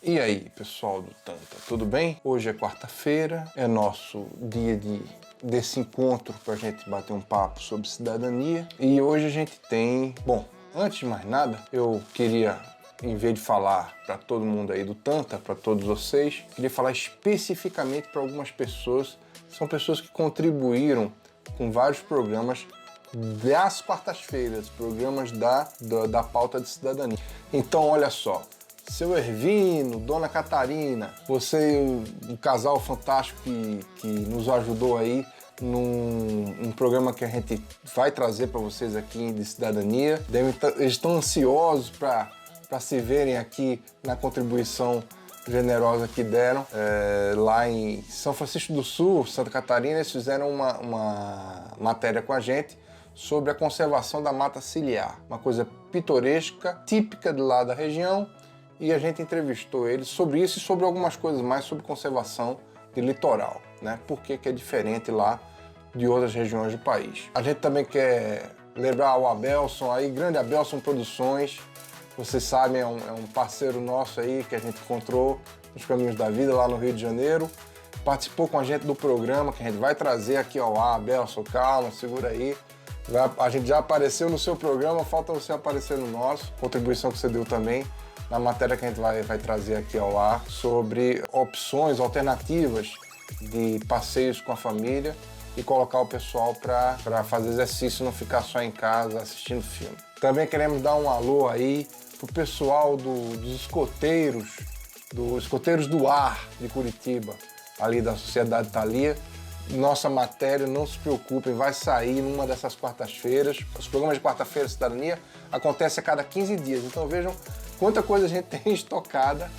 E aí, pessoal do Tanta, tudo bem? Hoje é quarta-feira, é nosso dia desse encontro para a gente bater um papo sobre cidadania. E hoje a gente tem... Bom, antes de mais nada, eu queria, em vez de falar para todo mundo aí do Tanta, para todos vocês, queria falar especificamente para algumas pessoas. São pessoas que contribuíram com vários programas das quartas-feiras, programas da pauta de cidadania. Então, olha só. Seu Ervino, Dona Catarina, você, um casal fantástico que nos ajudou aí num programa que a gente vai trazer para vocês aqui de cidadania. Eles estão ansiosos para se verem aqui na contribuição generosa que deram. Lá em São Francisco do Sul, Santa Catarina, eles fizeram uma matéria com a gente sobre a conservação da mata ciliar, uma coisa pitoresca, típica de lá da região. E a gente entrevistou eles sobre isso e sobre algumas coisas mais sobre conservação de litoral, né? Por que é diferente lá de outras regiões do país. A gente também quer lembrar o Abelson aí, grande Abelson Produções. Vocês sabem, é um parceiro nosso aí que a gente encontrou nos caminhos da vida lá no Rio de Janeiro. Participou com a gente do programa que a gente vai trazer aqui ao ar. Abelson, calma, segura aí. A gente já apareceu no seu programa, falta você aparecer no nosso. Contribuição que você deu também na matéria que a gente vai trazer aqui ao ar sobre opções, alternativas de passeios com a família e colocar o pessoal para fazer exercício, não ficar só em casa assistindo filme. Também queremos dar um alô aí pro pessoal dos escoteiros do ar de Curitiba, ali da Sociedade Thalia. Nossa matéria, não se preocupem, vai sair numa dessas quartas-feiras. Os programas de quarta-feira Cidadania acontecem a cada 15 dias, então vejam quanta coisa a gente tem estocada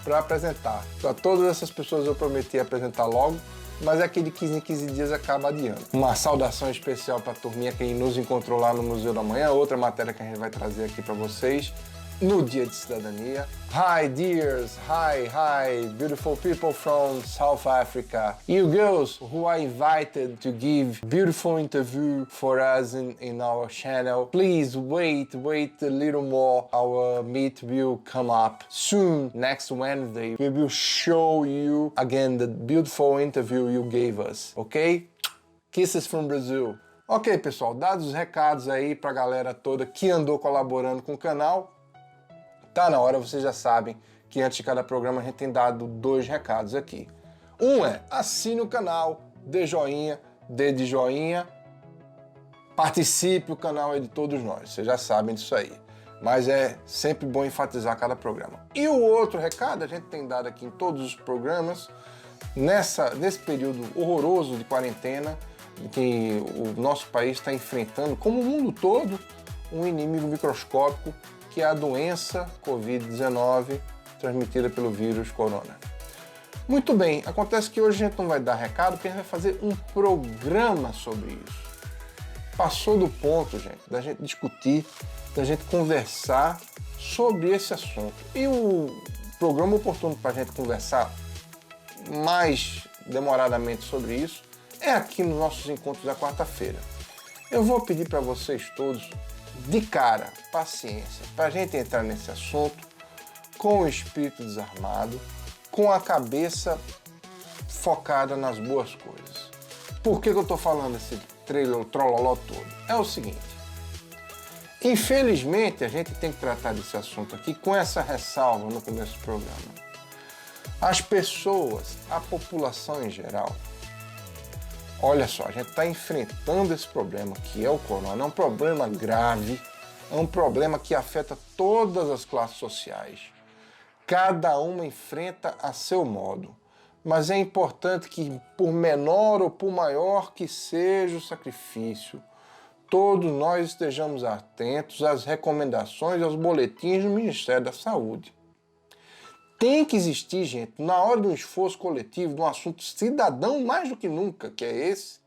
para apresentar. Para todas essas pessoas eu prometi apresentar logo, mas é que de 15 em 15 dias acaba adiando. Uma saudação especial para a turminha que nos encontrou lá no Museu da Manhã, outra matéria que a gente vai trazer aqui para vocês no Dia de Cidadania. Hi dears, hi, beautiful people from South Africa. You girls who are invited to give beautiful interview for us in our channel. Please wait a little more. Our meet will come up soon. Next Wednesday, we will show you again the beautiful interview you gave us, okay? Kisses from Brazil. Ok, pessoal, dados os recados aí pra galera toda que andou colaborando com o canal, tá na hora, vocês já sabem que antes de cada programa a gente tem dado 2 recados aqui. Um é, assine o canal, dê joinha, dê de joinha, participe, o canal é de todos nós, vocês já sabem disso aí. Mas é sempre bom enfatizar cada programa. E o outro recado, a gente tem dado aqui em todos os programas, nesse período horroroso de quarentena, que o nosso país está enfrentando, como o mundo todo, um inimigo microscópico, que é a doença Covid-19 transmitida pelo vírus corona. Muito bem, acontece que hoje a gente não vai dar recado, porque a gente vai fazer um programa sobre isso. Passou do ponto, gente, da gente discutir, da gente conversar sobre esse assunto. E o programa oportuno para a gente conversar mais demoradamente sobre isso é aqui nos nossos encontros da quarta-feira. Eu vou pedir para vocês todos, de cara, paciência, para a gente entrar nesse assunto com o espírito desarmado, com a cabeça focada nas boas coisas. Por que eu estou falando esse trololó todo? É o seguinte, infelizmente a gente tem que tratar desse assunto aqui com essa ressalva no começo do programa. As pessoas, a população em geral, olha só, a gente está enfrentando esse problema que é o corona, é um problema grave, é um problema que afeta todas as classes sociais. Cada uma enfrenta a seu modo, mas é importante que, por menor ou por maior que seja o sacrifício, todos nós estejamos atentos às recomendações e aos boletins do Ministério da Saúde. Tem que existir, gente, na hora de um esforço coletivo, de um assunto cidadão mais do que nunca, que é esse,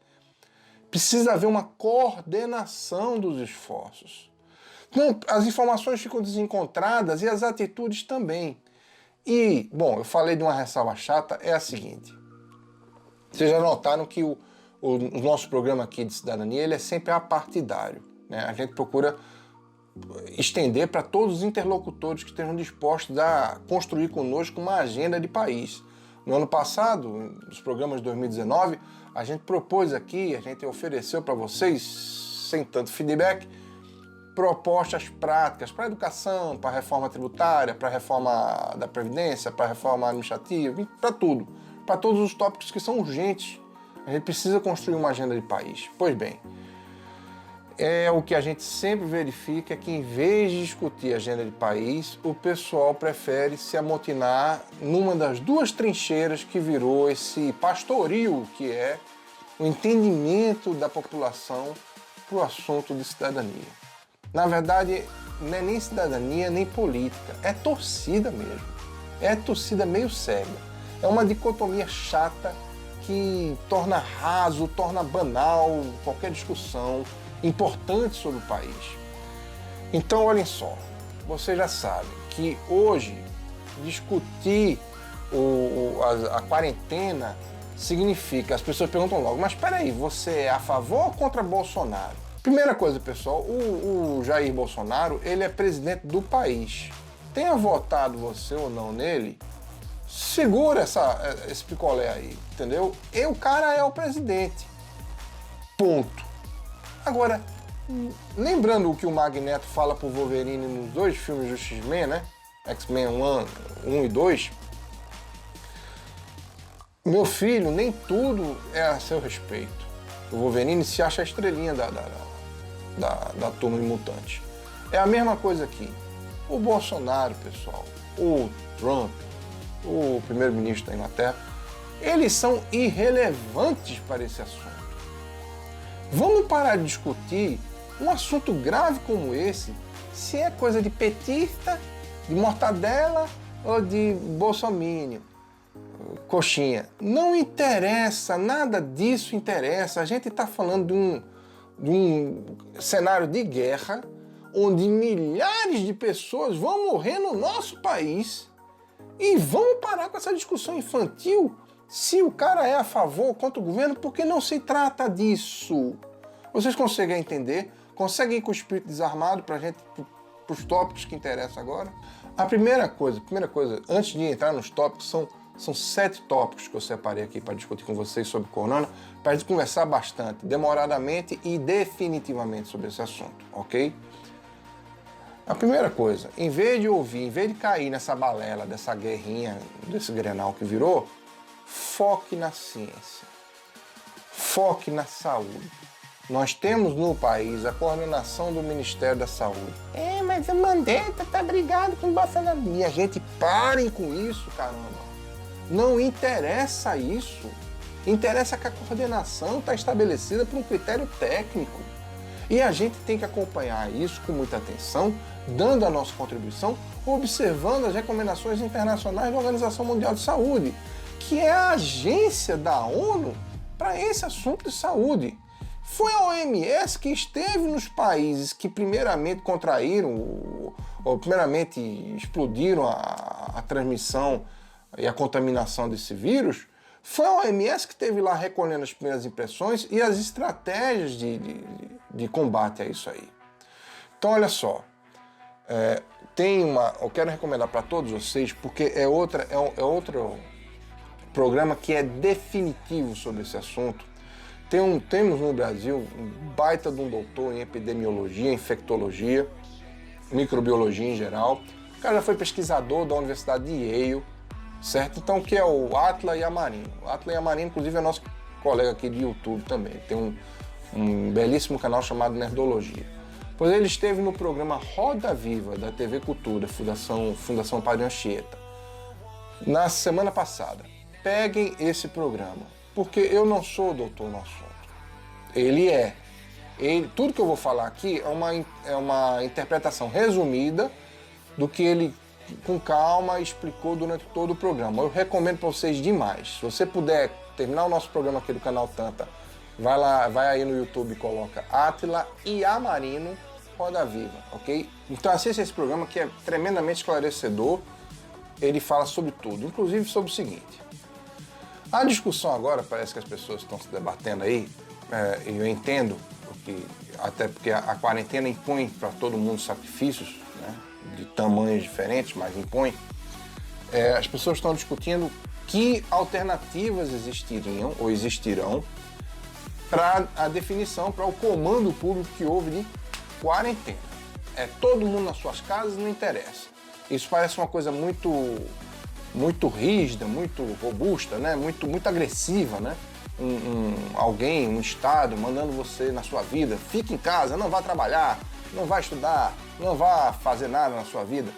precisa haver uma coordenação dos esforços. Não, as informações ficam desencontradas e as atitudes também. E, bom, eu falei de uma ressalva chata, é a seguinte. Vocês já notaram que o nosso programa aqui de cidadania, ele é sempre apartidário, né? A gente procura estender para todos os interlocutores que estejam dispostos a construir conosco uma agenda de país. No ano passado, nos programas de 2019, a gente propôs aqui, a gente ofereceu para vocês, sem tanto feedback, propostas práticas para a educação, para a reforma tributária, para a reforma da Previdência, para a reforma administrativa, para tudo, para todos os tópicos que são urgentes. A gente precisa construir uma agenda de país. Pois bem, o que a gente sempre verifica é que, em vez de discutir a agenda de país, o pessoal prefere se amotinar numa das duas trincheiras que virou esse pastoril, que é o entendimento da população para o assunto de cidadania. Na verdade, não é nem cidadania, nem política, é torcida mesmo. É torcida meio cega. É uma dicotomia chata que torna raso, torna banal qualquer discussão importante sobre o país. Então, olhem só, vocês já sabem que hoje discutir a quarentena significa, as pessoas perguntam logo, mas espera aí, você é a favor ou contra Bolsonaro? Primeira coisa, pessoal, o Jair Bolsonaro, ele é presidente do país. Tenha votado você ou não nele, segura esse picolé aí, entendeu? E o cara é o presidente. Ponto. Agora, lembrando o que o Magneto fala pro Wolverine nos dois filmes do X-Men, né? X-Men 1 e 2. Meu filho, nem tudo é a seu respeito. O Wolverine se acha a estrelinha da turma de mutantes. É a mesma coisa aqui. O Bolsonaro, pessoal, o Trump, o primeiro-ministro da Inglaterra, eles são irrelevantes para esse assunto. Vamos parar de discutir um assunto grave como esse, se é coisa de petista, de mortadela ou de bolsominion, coxinha. Não interessa, nada disso interessa. A gente está falando de um cenário de guerra, onde milhares de pessoas vão morrer no nosso país, e vamos parar com essa discussão infantil se o cara é a favor ou contra o governo, porque não se trata disso. Vocês conseguem entender? Conseguem ir com o espírito desarmado para os tópicos que interessam agora? A primeira coisa, antes de entrar nos tópicos, são 7 tópicos que eu separei aqui para discutir com vocês sobre corona, para a gente conversar bastante, demoradamente e definitivamente sobre esse assunto, ok? A primeira coisa, em vez de cair nessa balela, dessa guerrinha, desse Grenal que virou, foque na ciência, foque na saúde. Nós temos no país a coordenação do Ministério da Saúde. Mas o Mandetta tá brigado com o Bolsonaro. Minha gente, parem com isso, caramba. Não interessa isso. Interessa que a coordenação está estabelecida por um critério técnico. E a gente tem que acompanhar isso com muita atenção, dando a nossa contribuição, observando as recomendações internacionais da Organização Mundial de Saúde, que é a agência da ONU para esse assunto de saúde. Foi a OMS que esteve nos países que primeiramente contraíram, ou primeiramente explodiram a transmissão e a contaminação desse vírus. Foi a OMS que esteve lá recolhendo as primeiras impressões e as estratégias de combate a isso aí. Então, olha só, eu quero recomendar para todos vocês, porque é outro programa que é definitivo sobre esse assunto. Temos no Brasil um baita de um doutor em epidemiologia, infectologia, microbiologia em geral. O cara já foi pesquisador da Universidade de Yale, certo? Então, que é o Átila Yamarino. O Átila Yamarino, inclusive, é nosso colega aqui de YouTube também. Tem um belíssimo canal chamado Nerdologia. Pois ele esteve no programa Roda Viva, da TV Cultura, Fundação Padre Anchieta, na semana passada. Peguem esse programa, porque eu não sou doutor no assunto. Tudo que eu vou falar aqui é uma interpretação resumida do que ele, com calma, explicou durante todo o programa. Eu recomendo para vocês demais. Se você puder terminar o nosso programa aqui do canal Tanta, vai aí no YouTube e coloca Átila Yamarino Roda Viva, ok? Então assista esse programa que é tremendamente esclarecedor. Ele fala sobre tudo, inclusive sobre o seguinte. A discussão agora, parece que as pessoas estão se debatendo aí, e eu entendo que até porque a quarentena impõe para todo mundo sacrifícios, né, de tamanhos diferentes, mas impõe. As pessoas estão discutindo que alternativas existiriam ou existirão para a definição, para o comando público que houve de quarentena. Todo mundo nas suas casas, não interessa. Isso parece uma coisa muito rígida, muito robusta, né? muito agressiva, né? Alguém, um Estado, mandando você na sua vida, fique em casa, não vá trabalhar, não vá estudar, não vá fazer nada na sua vida.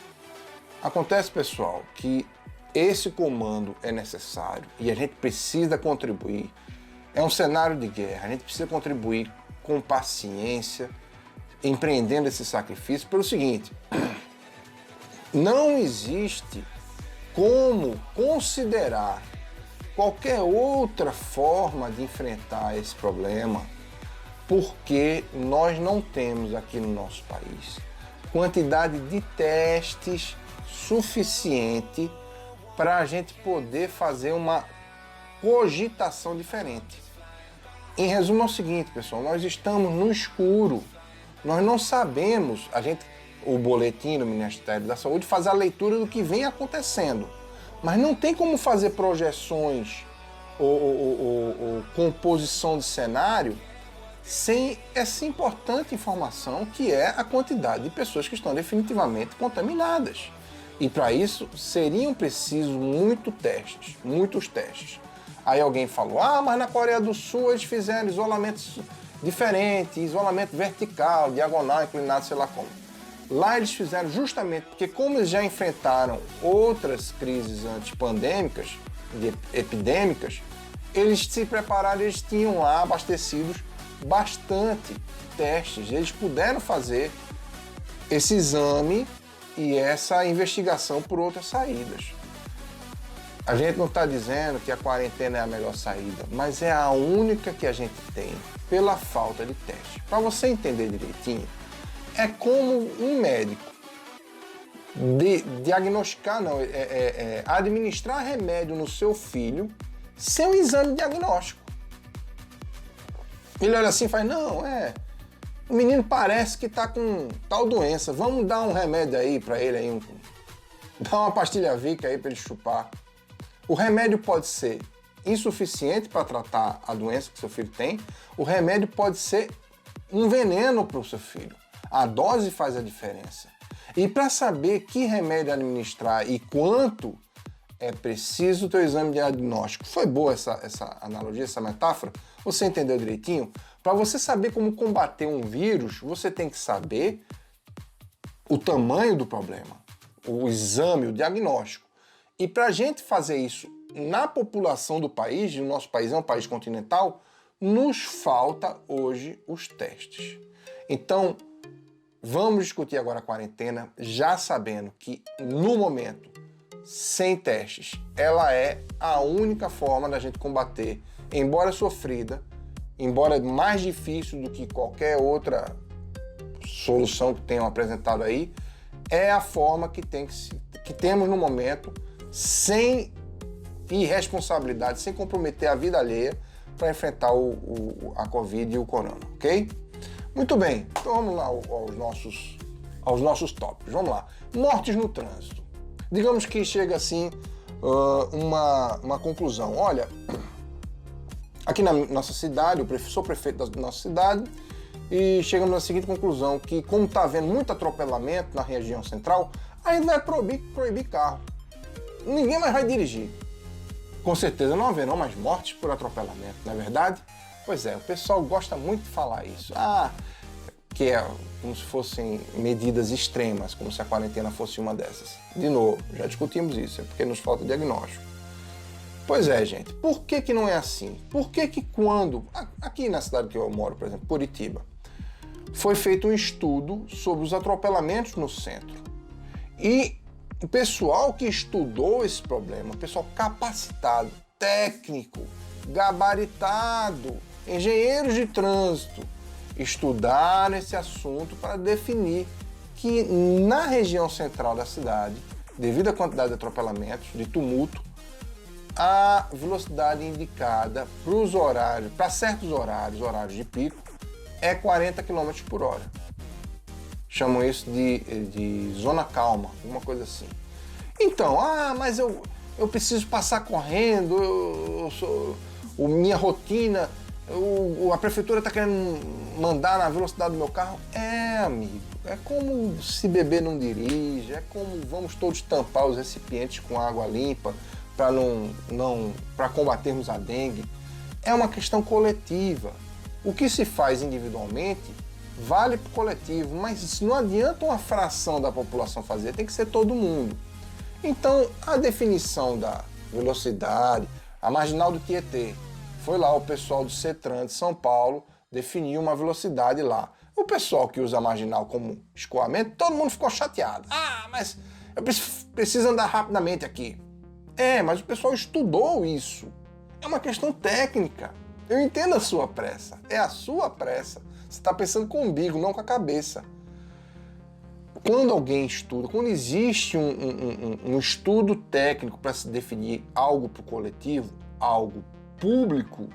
Acontece, pessoal, que esse comando é necessário e a gente precisa contribuir. É um cenário de guerra, a gente precisa contribuir com paciência, empreendendo esse sacrifício pelo seguinte: não existe como considerar qualquer outra forma de enfrentar esse problema, porque nós não temos aqui no nosso país quantidade de testes suficiente para a gente poder fazer uma cogitação diferente. Em resumo é o seguinte, pessoal, nós estamos no escuro, nós não sabemos, o boletim do Ministério da Saúde faz a leitura do que vem acontecendo, mas não tem como fazer projeções ou composição de cenário sem essa importante informação que é a quantidade de pessoas que estão definitivamente contaminadas. E para isso seriam precisos muitos testes. Aí alguém falou, mas na Coreia do Sul eles fizeram isolamento diferente, isolamento vertical, diagonal, inclinado, sei lá como. Lá eles fizeram justamente porque, como eles já enfrentaram outras crises antipandêmicas, epidêmicas, eles se prepararam, eles tinham lá abastecidos bastante testes, eles puderam fazer esse exame e essa investigação por outras saídas. A gente não está dizendo que a quarentena é a melhor saída, mas é a única que a gente tem pela falta de teste. Para você entender direitinho, é como um médico administrar remédio no seu filho sem um exame diagnóstico. Ele olha assim e faz, o menino parece que está com tal doença, vamos dar um remédio aí para ele, aí, dá uma pastilha Vic aí para ele chupar. O remédio pode ser insuficiente para tratar a doença que seu filho tem, o remédio pode ser um veneno para o seu filho. A dose faz a diferença. E para saber que remédio administrar e quanto, é preciso ter o exame diagnóstico. Foi boa essa analogia, essa metáfora? Você entendeu direitinho? Para você saber como combater um vírus, você tem que saber o tamanho do problema, o exame, o diagnóstico. E para a gente fazer isso na população do país, o nosso país é um país continental, nos falta hoje os testes. Então, vamos discutir agora a quarentena, já sabendo que, no momento, sem testes, ela é a única forma da gente combater, embora sofrida, embora mais difícil do que qualquer outra solução que tenham apresentado aí, é a forma que temos no momento, sem irresponsabilidade, sem comprometer a vida alheia, para enfrentar a Covid e o Corona, ok? Muito bem, então vamos lá aos nossos tópicos. Vamos lá. Mortes no trânsito. Digamos que chega assim uma conclusão. Olha, aqui na nossa cidade, sou prefeito da nossa cidade, e chegamos na seguinte conclusão, que como está havendo muito atropelamento na região central, a gente vai proibir carro. Ninguém mais vai dirigir. Com certeza não haverão mais mortes por atropelamento, não é verdade? Pois é, o pessoal gosta muito de falar isso. Que é como se fossem medidas extremas, como se a quarentena fosse uma dessas. De novo, já discutimos isso, é porque nos falta diagnóstico. Pois é, gente, por que não é assim? Por que quando, aqui na cidade que eu moro, por exemplo, Curitiba, foi feito um estudo sobre os atropelamentos no centro. E o pessoal que estudou esse problema, o pessoal capacitado, técnico, gabaritado, engenheiros de trânsito, estudaram esse assunto para definir que na região central da cidade, devido à quantidade de atropelamentos, de tumulto, a velocidade indicada para certos horários de pico, é 40 km por hora. Chamam isso de zona calma, alguma coisa assim. Então, mas eu preciso passar correndo, minha rotina, a prefeitura está querendo mandar na velocidade do meu carro. Amigo, é como se beber não dirige, é como vamos todos tampar os recipientes com água limpa para combatermos a dengue. É uma questão coletiva. O que se faz individualmente vale para o coletivo, mas não adianta uma fração da população fazer, tem que ser todo mundo. Então, a definição da velocidade, a marginal do Tietê, foi lá o pessoal do CETRAN de São Paulo definiu uma velocidade lá. O pessoal que usa a marginal como escoamento, todo mundo ficou chateado. Mas eu preciso andar rapidamente aqui. Mas o pessoal estudou isso. É uma questão técnica. Eu entendo a sua pressa. É a sua pressa. Você está pensando com o umbigo, não com a cabeça. Quando alguém estuda, quando existe um estudo técnico para se definir algo para o coletivo, algo público,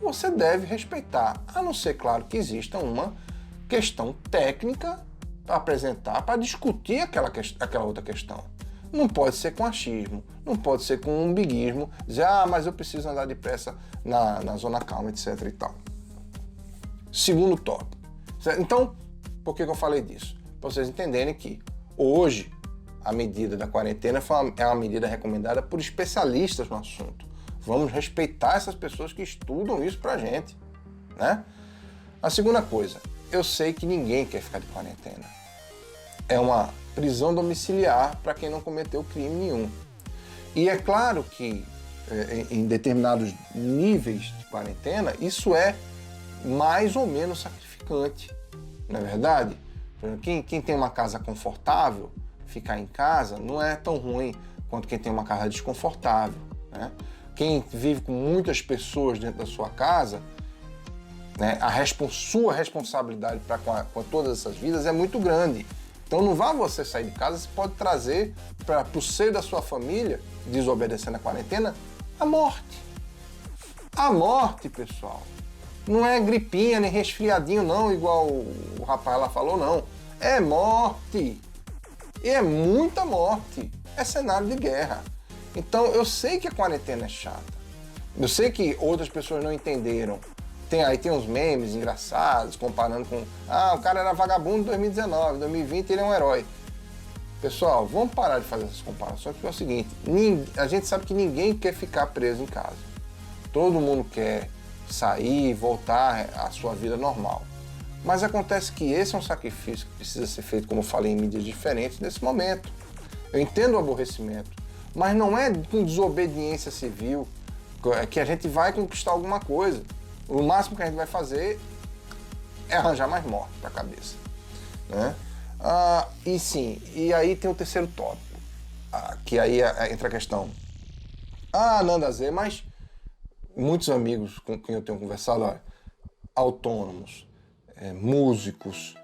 você deve respeitar, a não ser, claro, que exista uma questão técnica para apresentar, para discutir aquela outra questão. Não pode ser com achismo, não pode ser com umbiguismo, dizer, mas eu preciso andar depressa na zona calma, etc e tal. Segundo tópico. Então, por que eu falei disso? Para vocês entenderem que hoje a medida da quarentena é uma medida recomendada por especialistas no assunto. Vamos respeitar essas pessoas que estudam isso pra gente, né? A segunda coisa, eu sei que ninguém quer ficar de quarentena. É uma prisão domiciliar para quem não cometeu crime nenhum. E é claro que em determinados níveis de quarentena, isso é mais ou menos sacrificante, não é verdade? Quem tem uma casa confortável, ficar em casa não é tão ruim quanto quem tem uma casa desconfortável, né? Quem vive com muitas pessoas dentro da sua casa, né, sua responsabilidade com todas essas vidas é muito grande. Então não vá você sair de casa, você pode trazer para o seio da sua família, desobedecendo a quarentena, a morte. A morte, pessoal. Não é gripinha, nem resfriadinho não, igual o rapaz lá falou, não. É morte. E é muita morte. É cenário de guerra. Então eu sei que a quarentena é chata. Eu sei que outras pessoas não entenderam. Tem uns memes engraçados, comparando com... o cara era vagabundo em 2019, 2020 ele é um herói. Pessoal, vamos parar de fazer essas comparações, porque é o seguinte, a gente sabe que ninguém quer ficar preso em casa. Todo mundo quer sair, voltar à sua vida normal. Mas acontece que esse é um sacrifício que precisa ser feito, como eu falei, em mídias diferentes nesse momento. Eu entendo o aborrecimento, mas não é com desobediência civil que a gente vai conquistar alguma coisa. O máximo que a gente vai fazer é arranjar mais morte para a cabeça, né? E aí tem o terceiro tópico, que aí entra a questão. Nanda Zé, mas muitos amigos com quem eu tenho conversado, olha, autônomos, músicos,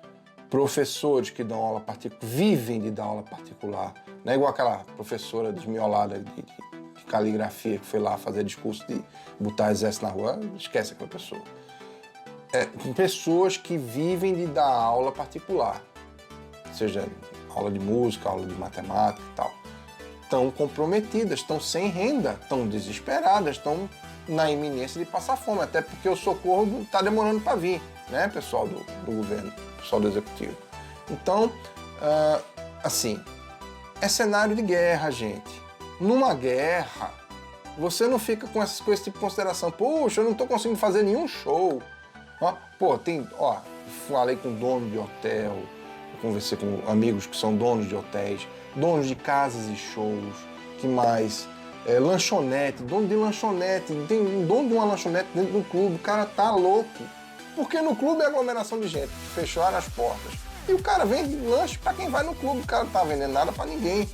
professores que dão aula particular, vivem de dar aula particular, não é igual aquela professora desmiolada de caligrafia que foi lá fazer discurso de botar exército na rua, esquece aquela pessoa. Pessoas que vivem de dar aula particular, seja aula de música, aula de matemática e tal, estão comprometidas, estão sem renda, estão desesperadas, estão na iminência de passar fome, até porque o socorro está demorando para vir, né, pessoal do governo, pessoal do executivo. Então, assim, é cenário de guerra, gente. Numa guerra, você não fica com esse tipo de consideração. Puxa, eu não estou conseguindo fazer nenhum show. Falei com dono de hotel, eu conversei com amigos que são donos de hotéis, donos de casas e shows, que mais? Lanchonete, dono de lanchonete, tem um dono de uma lanchonete dentro do clube, o cara tá louco. Porque no clube é aglomeração de gente, fecharam as portas. E o cara vende lanche para quem vai no clube, o cara não tá vendendo nada para ninguém.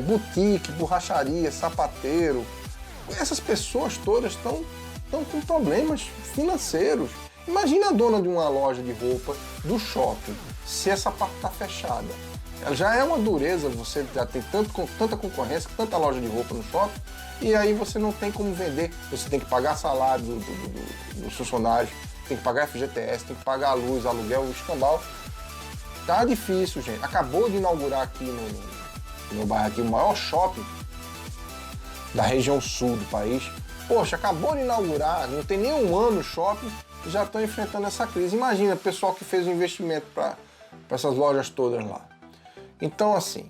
Boutique, borracharia, sapateiro. Essas pessoas todas estão com problemas financeiros. Imagina a dona de uma loja de roupa do shopping, se essa parte está fechada. Já é uma dureza, você já tem tanta concorrência, tanta loja de roupa no shopping, e aí você não tem como vender, você tem que pagar salário dos funcionários, tem que pagar FGTS, tem que pagar a luz, aluguel, o escambau. Tá difícil, gente. Acabou de inaugurar aqui no meu bairro aqui, o maior shopping da região sul do país. Poxa, acabou de inaugurar, não tem nem um ano o shopping e já estão enfrentando essa crise. Imagina o pessoal que fez o investimento para essas lojas todas lá. Então, assim,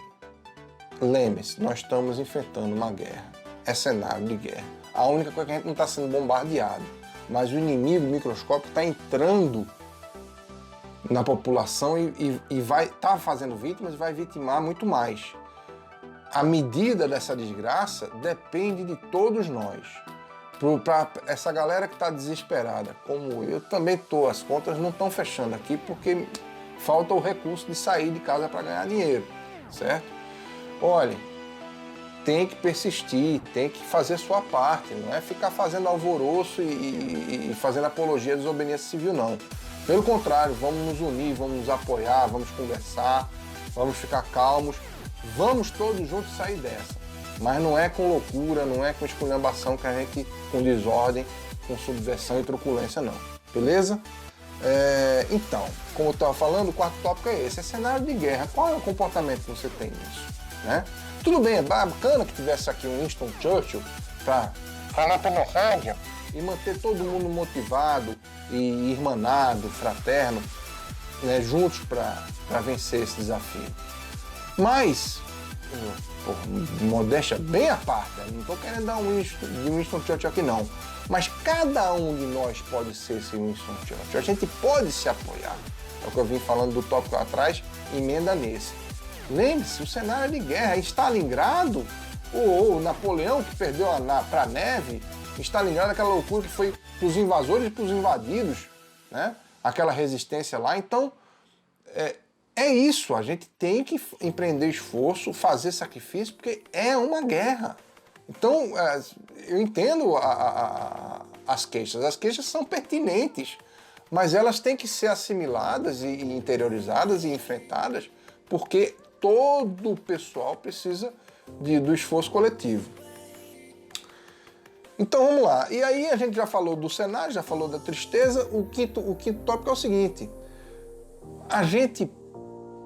lembre-se, nós estamos enfrentando uma guerra. É cenário de guerra. A única coisa é que a gente não está sendo bombardeado, mas o inimigo microscópico está entrando na população e vai estar fazendo vítimas e vai vitimar muito mais. A medida dessa desgraça depende de todos nós. Para essa galera que está desesperada, como eu também estou, as contas não estão fechando aqui porque falta o recurso de sair de casa para ganhar dinheiro, certo? Olhem, tem que persistir, tem que fazer sua parte, não é ficar fazendo alvoroço e fazendo apologia à desobediência civil, não. Pelo contrário, vamos nos unir, vamos nos apoiar, vamos conversar, vamos ficar calmos, vamos todos juntos sair dessa. Mas não é com loucura, não é com esculhambação que a gente, com desordem, com subversão e truculência, não. Beleza? Então, como eu estava falando, o quarto tópico é esse, é cenário de guerra. Qual é o comportamento que você tem nisso? Né? Tudo bem, é bacana que tivesse aqui um Winston Churchill para falar pelo rádio e manter todo mundo motivado e irmanado, fraterno, né, juntos para vencer esse desafio. Mas, modéstia bem à parte, não estou querendo dar um Winston Churchill aqui não, mas cada um de nós pode ser esse Winston Churchill, a gente pode se apoiar. É o que eu vim falando do tópico atrás, emenda nesse. Lembre-se, o cenário de guerra, Stalingrado, ou Napoleão que perdeu para a neve, Stalingrado, aquela loucura que foi para os invasores e para os invadidos, né? Aquela resistência lá. Então, é isso, a gente tem que empreender esforço, fazer sacrifício, porque é uma guerra. Então, eu entendo as queixas são pertinentes, mas elas têm que ser assimiladas e interiorizadas e enfrentadas, porque todo o pessoal precisa do esforço coletivo. Então vamos lá, e aí a gente já falou do cenário, já falou da tristeza, o quinto tópico é o seguinte: a gente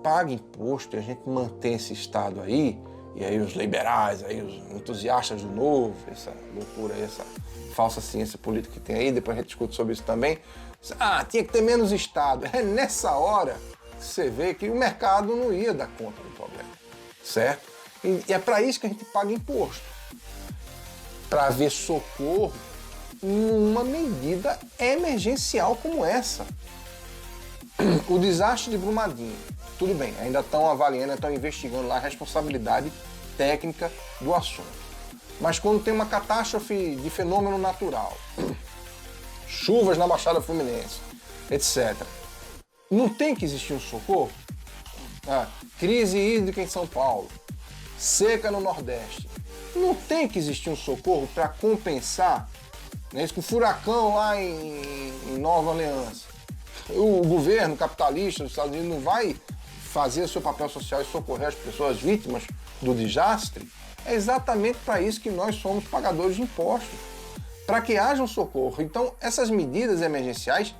paga imposto e a gente mantém esse Estado aí, e aí os liberais, aí os entusiastas do novo, essa loucura aí, essa falsa ciência política que tem aí, depois a gente discute sobre isso também, tinha que ter menos Estado. É nessa hora que você vê que o mercado não ia dar conta do problema, certo? E é para isso que a gente paga imposto, para haver socorro numa medida emergencial como essa. O desastre de Brumadinho, tudo bem, ainda estão avaliando, estão investigando lá a responsabilidade técnica do assunto. Mas quando tem uma catástrofe de fenômeno natural, chuvas na Baixada Fluminense, etc., não tem que existir um socorro? Crise hídrica em São Paulo, seca no Nordeste, não tem que existir um socorro para compensar, né, isso com o furacão lá em Nova Orleans. O governo capitalista dos Estados Unidos não vai fazer o seu papel social e socorrer as pessoas vítimas do desastre? É exatamente para isso que nós somos pagadores de impostos, para que haja um socorro. Então, essas medidas emergenciais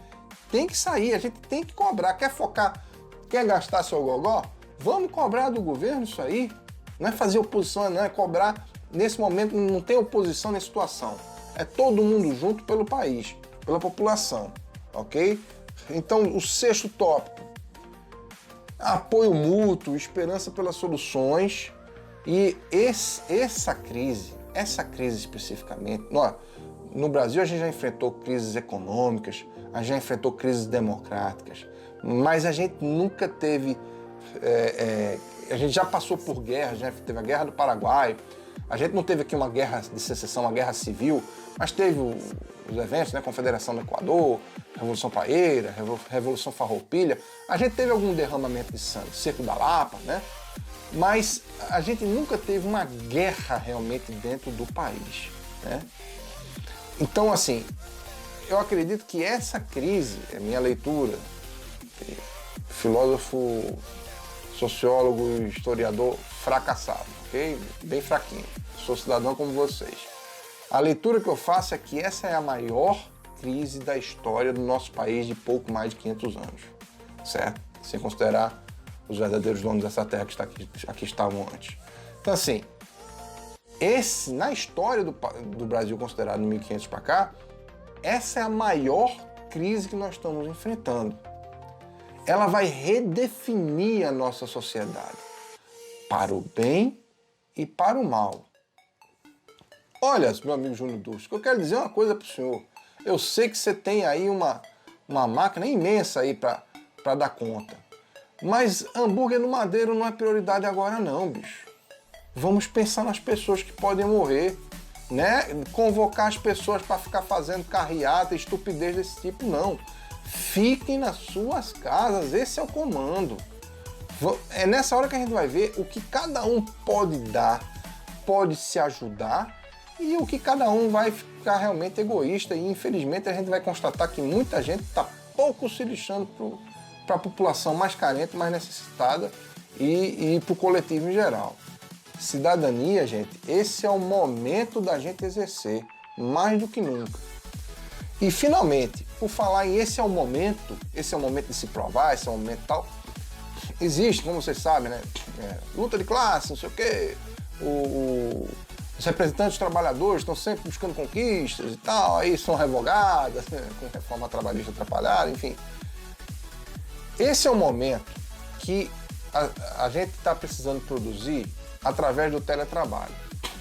têm que sair, a gente tem que cobrar. Quer focar, quer gastar seu gogó? Vamos cobrar do governo isso aí. Não é fazer oposição, não é cobrar. Nesse momento não tem oposição nessa situação. É todo mundo junto pelo país, pela população, ok? Então, o sexto tópico: apoio mútuo, esperança pelas soluções. E essa crise especificamente, no Brasil a gente já enfrentou crises econômicas, a gente já enfrentou crises democráticas, mas a gente nunca teve, a gente já passou por guerra, já teve a Guerra do Paraguai, a gente não teve aqui uma guerra de secessão, uma guerra civil, mas teve os eventos, né, Confederação do Equador, Revolução Paeira, Revolução Farroupilha, a gente teve algum derramamento de sangue, Cerco da Lapa, né? Mas a gente nunca teve uma guerra realmente dentro do país, né? Então, assim, eu acredito que essa crise, é minha leitura, filósofo, sociólogo, historiador fracassado, ok? Bem fraquinho, sou cidadão como vocês. A leitura que eu faço é que essa é a maior crise da história do nosso país de pouco mais de 500 anos, certo? Sem considerar os verdadeiros donos dessa terra que aqui estavam antes. Então, assim, na história do Brasil considerado 1500 para cá, essa é a maior crise que nós estamos enfrentando. Ela vai redefinir a nossa sociedade, para o bem e para o mal. Olha, meu amigo Júnior Duski, eu quero dizer uma coisa para o senhor. Eu sei que você tem aí uma máquina imensa aí para dar conta. Mas hambúrguer no madeiro não é prioridade agora não, bicho. Vamos pensar nas pessoas que podem morrer, né? Convocar as pessoas para ficar fazendo carreata, estupidez desse tipo, não. Fiquem nas suas casas, esse é o comando. É nessa hora que a gente vai ver o que cada um pode dar, pode se ajudar, e o que cada um vai ficar realmente egoísta. E infelizmente a gente vai constatar que muita gente está pouco se lixando para a população mais carente, mais necessitada e para o coletivo em geral. Cidadania, gente, esse é o momento da gente exercer, mais do que nunca. E finalmente, por falar em esse é o momento de se provar, esse é o momento tal, existe, como vocês sabem, né? Luta de classe, não sei o quê, os representantes dos trabalhadores estão sempre buscando conquistas e tal, aí são revogadas, né? Com reforma trabalhista atrapalhada, enfim. Esse é o momento que a gente está precisando produzir através do teletrabalho.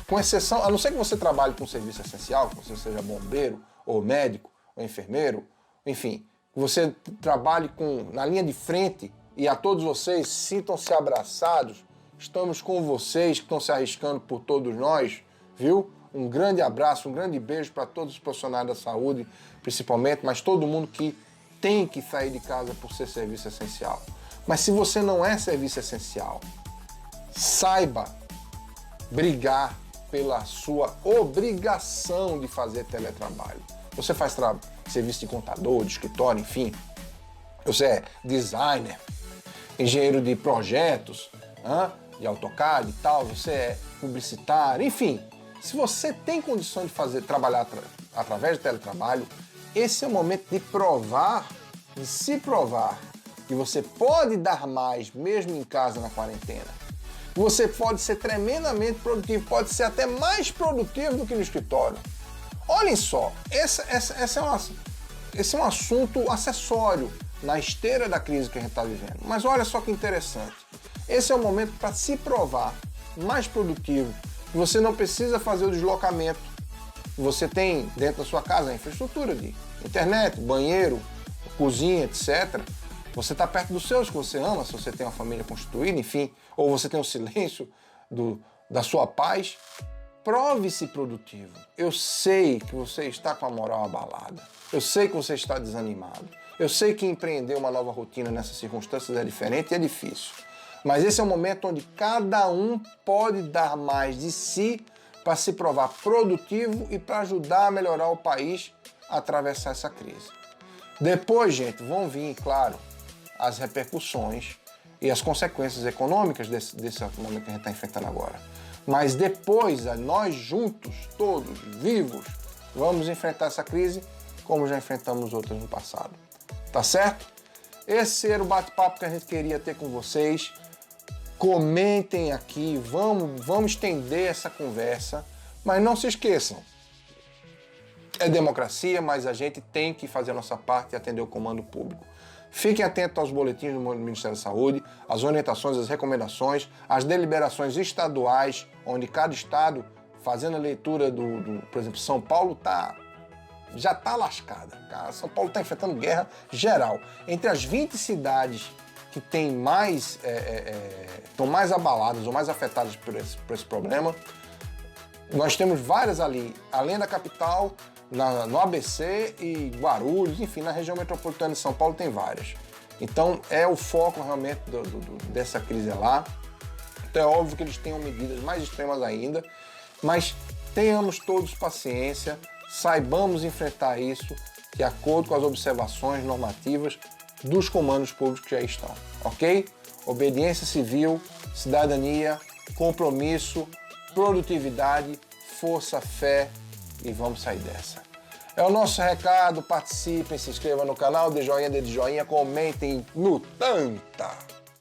Com exceção, a não ser que você trabalhe com serviço essencial, que você seja bombeiro, ou médico, ou enfermeiro, enfim, que você trabalhe na linha de frente, e a todos vocês, sintam-se abraçados, estamos com vocês que estão se arriscando por todos nós, viu? Um grande abraço, um grande beijo para todos os profissionais da saúde, principalmente, mas todo mundo que tem que sair de casa por ser serviço essencial. Mas se você não é serviço essencial, saiba brigar pela sua obrigação de fazer teletrabalho. Você faz serviço de contador, de escritório, enfim. Você é designer, engenheiro de projetos, de AutoCAD e tal, você é publicitário, enfim. Se você tem condição de trabalhar através de teletrabalho, esse é o momento de se provar que você pode dar mais mesmo em casa na quarentena. Você pode ser tremendamente produtivo, pode ser até mais produtivo do que no escritório. Olhem só, esse é um assunto acessório na esteira da crise que a gente está vivendo. Mas olha só que interessante. Esse é o momento para se provar mais produtivo. Você não precisa fazer o deslocamento. Você tem dentro da sua casa a infraestrutura de internet, banheiro, cozinha, etc. Você está perto dos seus que você ama, se você tem uma família constituída, enfim, ou você tem o silêncio da sua paz. Prove-se produtivo. Eu sei que você está com a moral abalada. Eu sei que você está desanimado. Eu sei que empreender uma nova rotina nessas circunstâncias é diferente e é difícil. Mas esse é o momento onde cada um pode dar mais de si para se provar produtivo e para ajudar a melhorar o país a atravessar essa crise. Depois, gente, vão vir, claro, as repercussões e as consequências econômicas desse momento que a gente está enfrentando agora. Mas depois, nós juntos, todos, vivos, vamos enfrentar essa crise como já enfrentamos outras no passado. Tá certo? Esse era o bate-papo que a gente queria ter com vocês. Comentem aqui, vamos estender essa conversa, mas não se esqueçam, é democracia, mas a gente tem que fazer a nossa parte e atender o comando público. Fiquem atentos aos boletins do Ministério da Saúde, às orientações, às recomendações, às deliberações estaduais, onde cada estado, fazendo a leitura por exemplo, São Paulo já está lascada. Cara. São Paulo está enfrentando guerra geral. Entre as 20 cidades que estão mais abaladas ou mais afetadas por esse problema, nós temos várias ali, além da capital, no ABC e Guarulhos, enfim, na região metropolitana de São Paulo tem várias. Então é o foco realmente dessa crise lá. Então é óbvio que eles tenham medidas mais extremas ainda, mas tenhamos todos paciência, saibamos enfrentar isso de acordo com as observações normativas dos comandos públicos que já estão, ok? Obediência civil, cidadania, compromisso, produtividade, força, fé e vamos sair dessa. É o nosso recado, participem, se inscrevam no canal, dê joinha, comentem no Tanta.